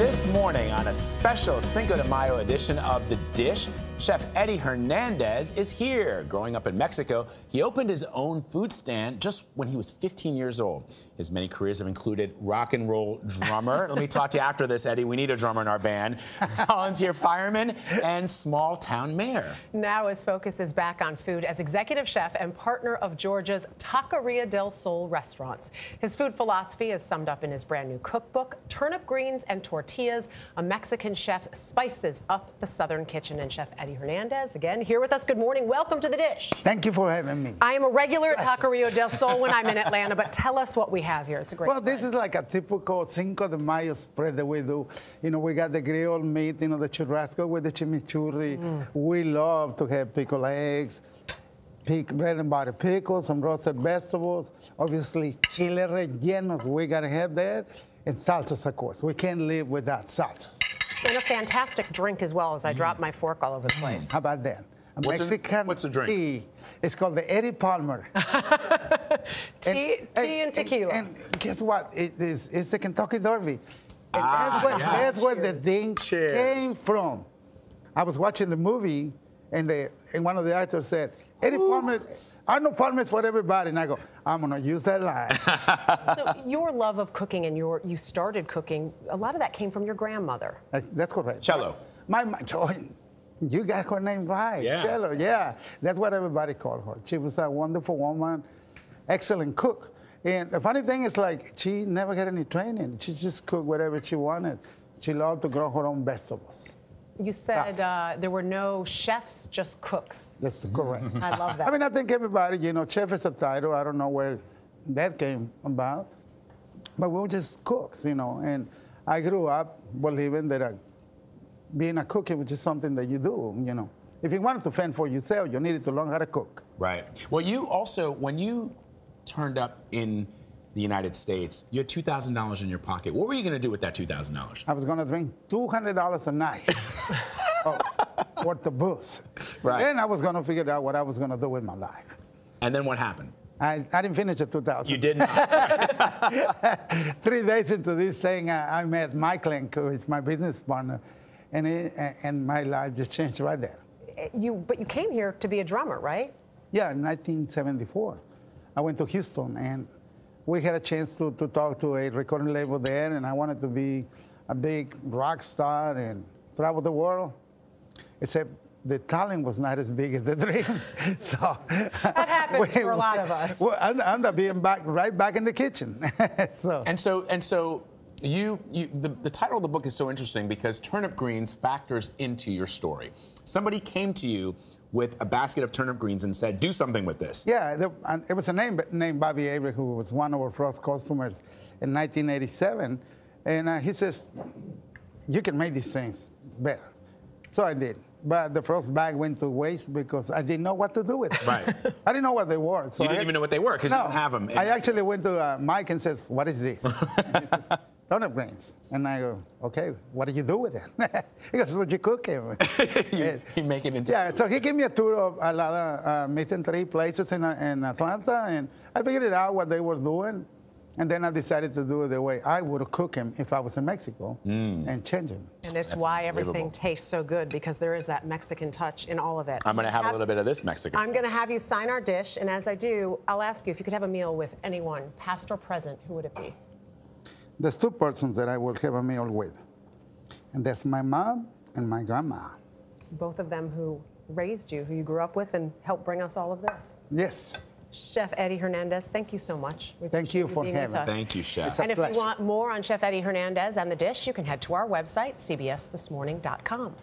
This morning on a special Cinco de Mayo edition of The Dish, Chef Eddie Hernandez is here. Growing up in Mexico, he opened his own food stand just when he was 15 years old. His many careers have included rock and roll drummer. Let me talk to you after this, Eddie. We need a drummer in our band. Volunteer fireman and small town mayor. Now his focus is back on food as executive chef and partner of Georgia's Taqueria del Sol restaurants. His food philosophy is summed up in his brand new cookbook, Turnip Greens and Tortillas. A Mexican chef spices up the Southern kitchen. And Chef Eddie Hernandez, again, here with us. Good morning. Welcome to The Dish. Thank you for having me. I am a regular at Taqueria del Sol when I'm in Atlanta, but tell us what we have here. It's a great Well, this is like a typical Cinco de Mayo spread that we do. You know, we got the grilled meat, you know, the churrasco with the chimichurri. We love to have pickled eggs, bread and butter pickles, some roasted vegetables, obviously chile rellenos. We got to have that. And salsas, of course. We can't live without salsas. And a fantastic drink as well, as I drop my fork all over the place. How about that? What's the drink? Tea. It's called the Eddie Palmer. tea and tequila. And guess what? It's the Kentucky Derby. And that's where the thing came from. I was watching the movie, and one of the actors said, Eddie Palmer, Arnold Palmer is for everybody. And I go, I'm going to use that line. So your love of cooking and you started cooking, a lot of that came from your grandmother. That's correct. Cello. You got her name right. Yeah. Cello, yeah. That's what everybody called her. She was a wonderful woman, excellent cook. And the funny thing is, like, she never had any training. She just cooked whatever she wanted. She loved to grow her own vegetables. You said there were no chefs, just cooks. That's correct. I love that. I mean, I think everybody, you know, chef is a title. I don't know where that came about. But we were just cooks, you know. And I grew up believing that being a cook was just something that you do, you know. If you wanted to fend for yourself, you needed to learn how to cook. Right. Well, you also, when you turned up in the United States, you had $2,000 in your pocket. What were you going to do with that $2,000? I was going to drink $200 a night worth of booze. Right. Then I was going to figure out what I was going to do with my life. And then what happened? I didn't finish the 2,000. You did not. 3 days into this thing, I met Michael, who is my business partner, and my life just changed right there. But you came here to be a drummer, right? Yeah, in 1974. I went to Houston, and we had a chance to talk to a recording label there, and I wanted to be a big rock star and travel the world, except the talent was not as big as the dream. So that happens for a lot of us. Well, I ended up being right back in the kitchen. So the title of the book is so interesting because turnip greens factors into your story. Somebody came to you with a basket of turnip greens and said, do something with this. Yeah, it was a name named Bobby Avery, who was one of our first customers in 1987. And he says, you can make these things better. So I did. But the first bag went to waste because I didn't know what to do with it. Right. I didn't know what they were. So you didn't even know what they were because you don't have them. I actually went to Mike and says, what is this? He says, turnip greens. And I go, okay, what do you do with it? He goes, what you cook it? you make it into Yeah, so he gave me a tour of a lot of meat and three places in Atlanta, and I figured out what they were doing. And then I decided to do it the way I would cook him if I was in Mexico and change him. And it's why everything tastes so good, because there is that Mexican touch in all of it. I'm going to have a little bit of this Mexican. I'm going to have you sign our dish, and as I do, I'll ask you if you could have a meal with anyone, past or present, who would it be? There's two persons that I will have a meal with, and that's my mom and my grandma. Both of them who raised you, who you grew up with, and helped bring us all of this. Yes. Chef Eddie Hernandez, thank you so much. Thank you for having me. Thank you, Chef. And if you want more on Chef Eddie Hernandez and The Dish, you can head to our website, cbsthismorning.com.